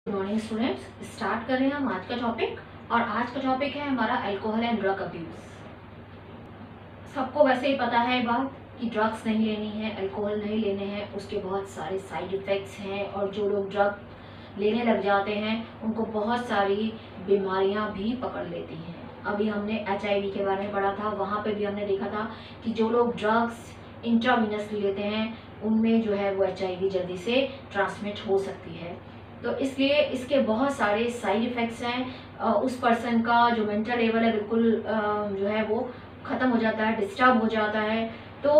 Good morning students. Start कर रहे हैं हम आज का टॉपिक। और आज का टॉपिक है हमारा अल्कोहल एंड ड्रग अब्यूज। सबको वैसे ही पता है बात कि ड्रग्स नहीं लेनी है, अल्कोहल नहीं लेने हैं, उसके बहुत सारे साइड इफ़ेक्ट्स हैं। और जो लोग ड्रग लेने लग जाते हैं उनको बहुत सारी बीमारियां भी पकड़ लेती हैं। अभी हमने HIV के बारे में पढ़ा था, वहाँ पे भी हमने देखा था कि जो लोग ड्रग्स इंट्रावीनसली लेते हैं उनमें जो है वो HIV जल्दी से ट्रांसमिट हो सकती है। तो इसलिए इसके बहुत सारे साइड इफ़ेक्ट्स हैं। उस पर्सन का जो मेंटल लेवल है बिल्कुल जो है वो ख़त्म हो जाता है, डिस्टर्ब हो जाता है। तो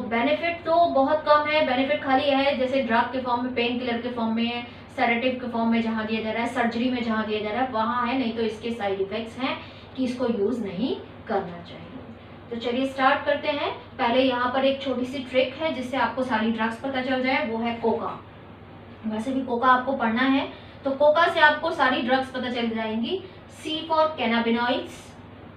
बेनिफिट तो बहुत कम है। बेनिफिट खाली है जैसे ड्रग के फॉर्म में, पेन किलर के फॉर्म में, सेडेटिव के फॉर्म में जहाँ दिया जा रहा है, सर्जरी में जहाँ दिया जा रहा है वहाँ है। नहीं तो इसके साइड इफ़ेक्ट्स हैं कि इसको यूज़ नहीं करना चाहिए। तो चलिए स्टार्ट करते हैं। पहले यहाँ पर एक छोटी सी ट्रिक है जिससे आपको सारी ड्रग्स पता चल जाए, वो है कोका। वैसे भी कोका आपको पढ़ना है तो कोका से आपको सारी ड्रग्स पता चल जाएंगी। C for cannabinoids,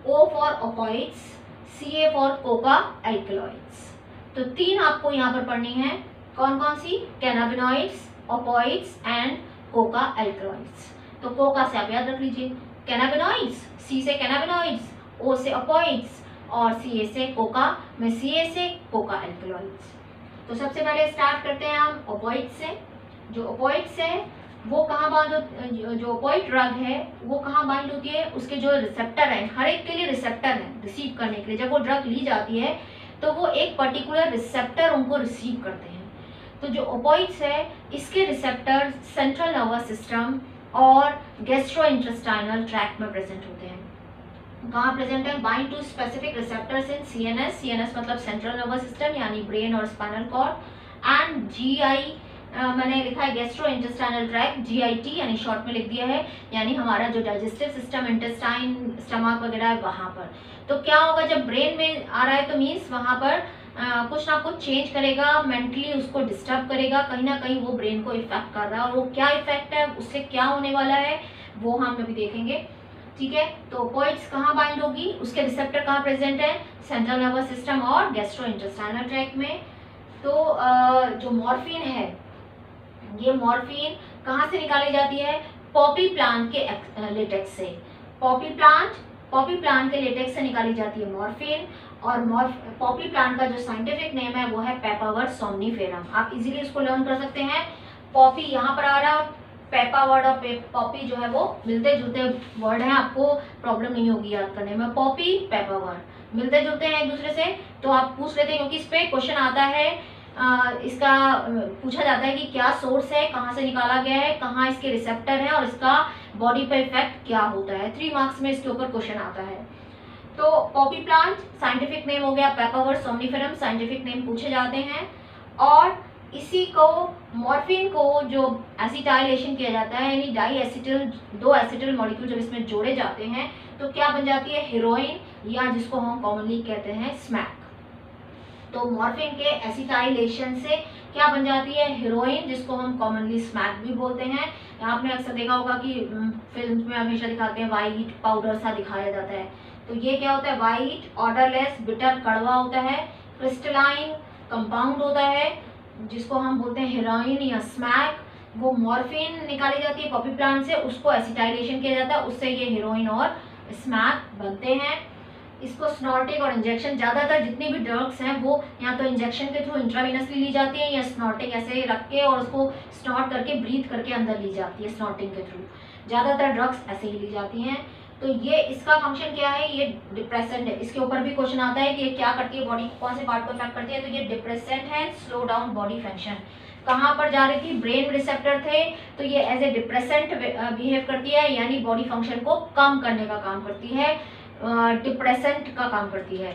O for opiates, CA for coca alkaloids. तो तीन आपको यहाँ पर पढ़नी है। कौन कौन सी? Cannabinoids, opiates and coca alkaloids. तो कोका से आप याद रख लीजिए कैनाबिनॉइड्स, C से कैनाबिनॉइड्स, O से ओपिएट्स और CA से कोका में CA से कोका एल्कलॉइड्स। तो सबसे पहले स्टार्ट करते हैं हम ओपिएट्स से। जो ओपिएट्स है वो कहाँ बाइंड, जो ओपिएट ड्रग है वो कहाँ बाइंड होती है? उसके जो रिसेप्टर है, हर एक के लिए रिसेप्टर है रिसीव करने के लिए। जब वो ड्रग ली जाती है तो वो एक पर्टिकुलर रिसेप्टर उनको रिसीव करते हैं। तो जो ओपिएट्स है इसके रिसेप्टर सेंट्रल नर्वस सिस्टम और गैस्ट्रोइंटेस्टाइनल ट्रैक्ट में प्रेजेंट होते हैं। कहाँ प्रेजेंट है? Bind to specific receptors in CNS। CNS मतलब सेंट्रल नर्वस सिस्टम यानी ब्रेन और स्पाइनल कॉर्ड। एंड GI मैंने लिखा है गैस्ट्रो इंटेस्टाइनल ट्रैक्ट, GIT यानी शॉर्ट में लिख दिया है, यानी हमारा जो डाइजेस्टिव सिस्टम, इंटेस्टाइन, स्टमक वगैरह है वहाँ पर। तो क्या होगा जब ब्रेन में आ रहा है तो मीन्स वहाँ पर कुछ ना कुछ चेंज करेगा, मेंटली उसको डिस्टर्ब करेगा, कहीं ना कहीं वो ब्रेन को इफेक्ट कर रहा है। और वो क्या इफेक्ट है, उससे क्या होने वाला है वो हम अभी देखेंगे। ठीक है, तो ओपिएट्स कहाँ बाइंड होगी, उसके रिसेप्टर कहाँ प्रेजेंट है? सेंट्रल नर्वस सिस्टम और गैस्ट्रो इंटेस्टाइनल ट्रैक्ट में। तो जो मॉर्फिन है, ये मॉर्फिन कहाँ से निकाली जाती है? पॉपी प्लांट के लेटेक्स से। पॉपी प्लांट के लेटेक्स से निकाली जाती है मॉर्फिन। और पॉपी प्लांट का जो साइंटिफिक नेम है वो है पेपावर सोमनीफेरम। आप इजीली इसको लर्न कर सकते हैं। पॉपी यहाँ पर आ रहा है, पेपावर्ड और पॉपी जो है वो मिलते जुलते वर्ड हैं, आपको प्रॉब्लम नहीं होगी याद करने में। पॉपी, पेपावर्ड मिलते जुलते हैं एक दूसरे से। तो आप पूछ लेते हैं क्योंकि इस पे क्वेश्चन आता है। इसका पूछा जाता है कि क्या सोर्स है, कहाँ से निकाला गया है, कहाँ इसके रिसेप्टर है और इसका बॉडी पर इफेक्ट क्या होता है। 3 मार्क्स में इसके ऊपर क्वेश्चन आता है। तो पॉपी प्लांट साइंटिफिक नेम हो गया पेपावर सोमनीफेरम, साइंटिफिक नेम पूछे जाते हैं। और इसी को मॉर्फिन को जो एसिटाइलेशन किया जाता है यानी डाई एसिटिल, 2 एसिटिल मॉलिक्यूल जब इसमें जोड़े जाते हैं तो क्या बन जाती है? हेरोइन, या जिसको हम कॉमनली कहते हैं स्मैक। तो मॉर्फिन के एसिटाइलेशन से क्या बन जाती है? हेरोइन, जिसको हम कॉमनली स्मैक भी बोलते हैं। आपने अक्सर देखा होगा कि फिल्म में हमेशा दिखाते हैं वाइट पाउडर सा दिखाया जाता है। तो ये क्या होता है? वाइट, ऑर्डरलेस, बिटर, कड़वा होता है, क्रिस्टलाइन कंपाउंड होता है जिसको हम बोलते हैं हेरोइन या स्मैक। वो मॉर्फिन निकाली जाती है पॉपी प्लांट से, उसको एसिटाइलेशन किया जाता है, उससे ये हेरोइन और स्मैक बनते हैं। इसको स्नॉटिंग और इंजेक्शन, ज़्यादातर जितनी भी ड्रग्स हैं वो या तो इंजेक्शन के थ्रू इंट्रावीनसली ली जाती है या स्नॉटिंग ऐसे रख के और उसको स्नॉट करके ब्रीथ करके अंदर ली जाती है स्नॉटिंग के थ्रू। ज़्यादातर ड्रग्स ऐसे ही ली जाती हैं। तो ये इसका फंक्शन क्या है? ये डिप्रेसेंट है। इसके ऊपर भी क्वेश्चन आता है कि ये क्या करती है, बॉडी कौन से पार्ट को इफेक्ट करती है। तो ये डिप्रेसेंट है, स्लो डाउन बॉडी फंक्शन। कहाँ पर जा रही थी? ब्रेन रिसेप्टर थे, तो ये एज ए डिप्रेसेंट बिहेव करती है यानी बॉडी फंक्शन को कम करने का काम करती है, डिप्रेसेंट का काम करती है।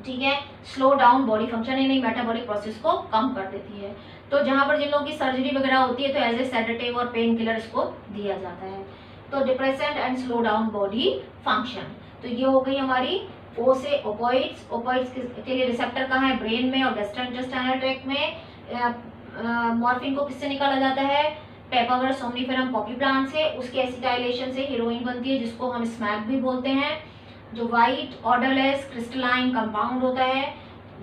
ठीक है, स्लो डाउन बॉडी फंक्शन यानी मेटाबॉलिक प्रोसेस को कम कर देती है। तो जहाँ पर जिन लोगों की सर्जरी वगैरह होती है तो एज ए सेडेटिव और पेन किलर इसको दिया जाता है। तो depressant and slow down body function. तो ये हो गई हमारी O से ओपिएट्स। ओपिएट्स के लिए रिसेप्टर कहाँ है? ब्रेन में और गैस्ट्रोइंटेस्टाइनल ट्रैक्ट में। मॉर्फिन को किससे निकाला जाता है? पेपावर सोमनीफेरम पॉपी प्लांट से। उसके एसिटाइलेशन से हेरोइन बनती है जिसको हम स्मैक भी बोलते हैं, जो वाइट, ऑर्डरलेस, क्रिस्टलाइन कंपाउंड होता है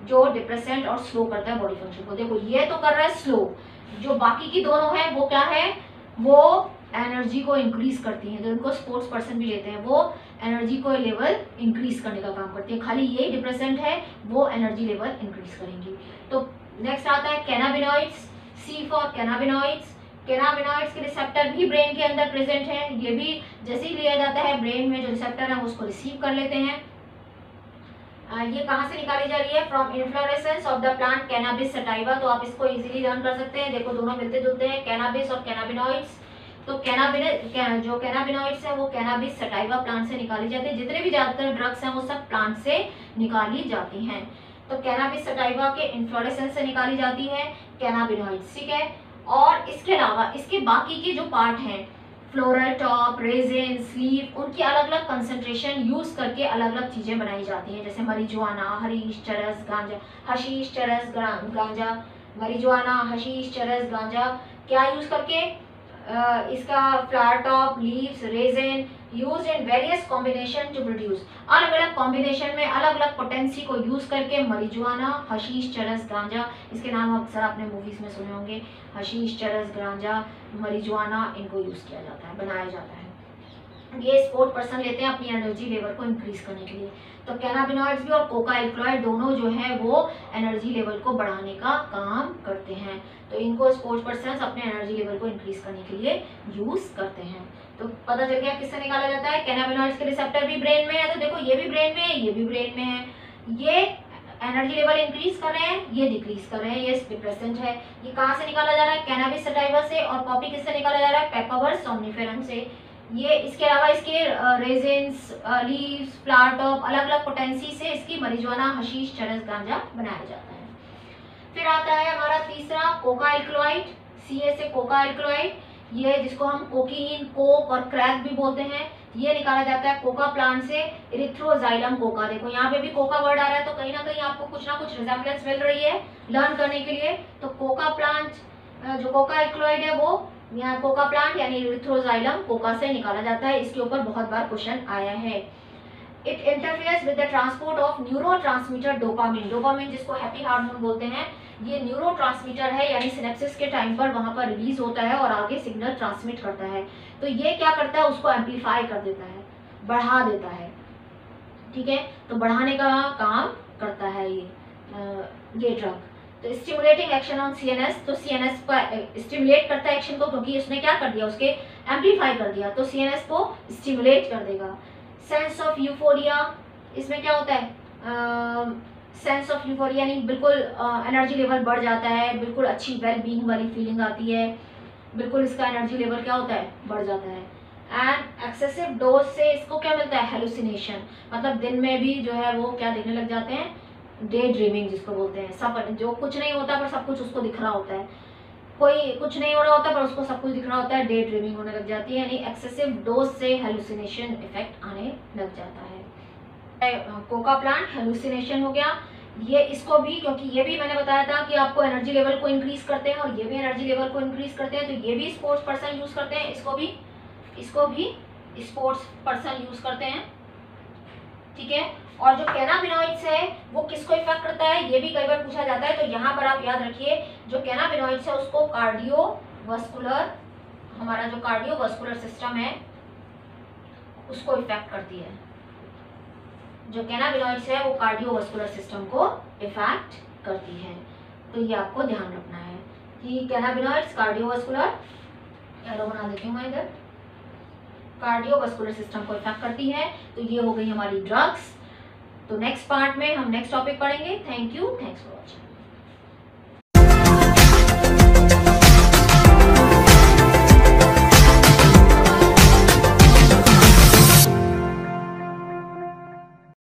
जो डिप्रेसेंट और स्लो करता है बॉडी फंक्शन को। देखो ये तो कर रहा है स्लो, जो बाकी की दोनों है वो क्या है? वो एनर्जी को इंक्रीज करती हैं। जो इनको स्पोर्ट्स पर्सन भी लेते हैं वो एनर्जी को लेवल इंक्रीज करने का काम करती है। खाली ये डिप्रेसेंट है, वो एनर्जी लेवल इंक्रीज करेंगी। तो नेक्स्ट आता है cannabinoids, C for cannabinoids. Cannabinoids के रिसेप्टर भी ब्रेन के अंदर प्रेजेंट है। ये भी जैसे ही लिया जाता है ब्रेन में जो रिसेप्टर है उसको रिसीव कर लेते हैं। ये कहाँ से निकाली जा रही है? From inflorescence of the plant cannabis sativa. तो आप इसको इजीली लर्न कर सकते हैं। देखो दोनों मिलते जुलते हैं, कैनाबिस और कैनाबिनॉइड्स। तो जो कैनाबिनॉइड्स है वो कैनाबिस सटाइवा प्लांट से निकाली जाती है। जितने भी ज्यादातर ड्रग्स हैं वो सब प्लांट से निकाली जाती हैं। तो कैनाबिस सटाइवा के इन्फ्लोरेसेंस से निकाली जाती है कैनाबिनॉइड्स, ठीक है। और इसके अलावा इसके बाकी के जो पार्ट हैं, फ्लोरल टॉप, रेजिन, स्लीव, उनकी अलग अलग कंसंट्रेशन यूज करके अलग अलग चीजें बनाई जाती हैं। जैसे मरिजुआना, हशीश, चरस, गांजा, हशीश, चरस, गांजा, मरिजुआना, हशीश, चरस, गांजा, क्या यूज करके? इसका flower top, leaves, resin used in various combination to produce. अलग अलग कॉम्बिनेशन में अलग अलग पोटेंसी को यूज करके मरिजुआना, हशीश, चरस, गांजा, इसके नाम अक्सर आपने मूवीज में सुने होंगे, हशीश, चरस, गांजा, मरिजुआना, इनको यूज किया जाता है, बनाया जाता है। ये स्पोर्ट पर्सन लेते हैं अपनी एनर्जी लेवल को इंक्रीज करने के लिए। तो कैनाबिनॉइड्स भी और कोका एल्कलॉइड दोनों जो है वो एनर्जी लेवल को बढ़ाने का काम करते हैं। तो इनको स्पोर्ट्स पर्सन अपने एनर्जी लेवल को इंक्रीज करने के लिए यूज करते हैं। तो पता चल गया किससे निकाला जाता है? कैनाबिनॉइड्स के रिसेप्टर भी ब्रेन में है। तो देखो ये भी ब्रेन में है, ये भी ब्रेन में है। ये एनर्जी लेवल इंक्रीज कर रहे हैं, ये डिक्रीज कर रहे हैं, ये डिप्रेसेंट है। ये कहाँ से निकाला जा रहा है? कैनाबिस सटाइवा से। और पॉपी किससे निकाला जा रहा है? पेपावर सोम्निफेरम से। ये इसके अलावा इसके रेजिन्स, लीव्स, फ्लावर टॉप, अलग अलग पोटेंसी से इसकी मरिजुआना, हशीश, चरस, गांजा बनाया जाता है। फिर आता है हमारा तीसरा कोका एल्कलॉइड, सीए से कोका एल्कलॉइड। ये जिसको हम कोकीन, कोक और क्रैक भी बोलते हैं, ये निकाला जाता है कोका प्लांट से। इरिथ्रोजाइलम कोका, देखो यहाँ पे भी कोका वर्ड आ रहा है, तो कहीं ना कहीं आपको कुछ ना कुछ रिजेम्बलेंस मिल रही है लर्न करने के लिए। तो कोका प्लांट जो कोका एल्कलॉइड है वो यहाँ कोका प्लांट यानी इरिथ्रोजाइलम कोका से निकाला जाता है। इसके ऊपर बहुत बार क्वेश्चन आया है। It interferes with the transport of neurotransmitter dopamine. Dopamine जिसको हैप्पी हार्मोन बोलते हैं, ये न्यूरोट्रांसमीटर है, यानी सिनेप्सिस के टाइम पर वहां पर रिलीज होता है और आगे सिग्नल ट्रांसमिट करता है। तो ये क्या करता है? उसको एम्पलीफाई कर देता है, बढ़ा देता है, ठीक है। तो बढ़ाने का काम करता है ये ड्रग। तो स्टिमुलेटिंग एक्शन ऑन सीएनएस, तो सीएनएस पर स्टिमुलेट करता है एक्शन को, क्योंकि उसने क्या कर दिया? उसके एम्पलीफाई कर दिया, तो सीएनएस को स्टिमुलेट कर देगा। सेंस ऑफ यूफोरिया, इसमें क्या होता है? सेंस ऑफ यूफोरिया यानी बिल्कुल एनर्जी लेवल बढ़ जाता है, बिल्कुल अच्छी वेल बीइंग वाली फीलिंग आती है, बिल्कुल इसका एनर्जी लेवल क्या होता है? बढ़ जाता है। एंड एक्सेसिव डोज से इसको क्या मिलता है? हेलुसिनेशन, मतलब दिन में भी जो है वो क्या देखने लग जाते हैं? डे ड्रीमिंग जिसको बोलते हैं, सपन, जो कुछ नहीं होता पर सब कुछ उसको दिख रहा होता है। कोई कुछ नहीं हो रहा होता पर उसको सब कुछ दिख रहा होता है, डे ड्रीमिंग होने लग जाती है, यानी एक्सेसिव डोज से हेलुसिनेशन इफेक्ट आने लग जाता है। कोका प्लांट हेलुसिनेशन हो गया। ये इसको भी, क्योंकि ये भी मैंने बताया था कि आपको एनर्जी लेवल को इंक्रीज करते हैं और ये भी एनर्जी लेवल को इंक्रीज करते हैं, तो ये भी स्पोर्ट्स पर्सन यूज करते हैं, इसको भी स्पोर्ट्स पर्सन यूज करते हैं, ठीक है। और जो कैनाबिनॉइड्स है वो किसको इफेक्ट करता है? ये भी कई बार पूछा जाता है, तो यहाँ पर आप याद रखिए जो कैनाबिनॉइड्स है उसको कार्डियोवास्कुलर, हमारा जो कार्डियोवास्कुलर सिस्टम है उसको इफेक्ट करती है। जो कैनाबिनॉइड्स है वो कार्डियोवास्कुलर सिस्टम को इफेक्ट करती है, तो ये आपको ध्यान रखना है कि कैनाबिनॉइड्स कार्डियोवास्कुलर, एरो बना देती हूँ मैं इधर, कार्डियोवास्कुलर सिस्टम को इफेक्ट करती है। तो ये हो गई हमारी ड्रग्स। तो नेक्स्ट पार्ट में हम नेक्स्ट टॉपिक पढ़ेंगे। Thank you, thanks for watching.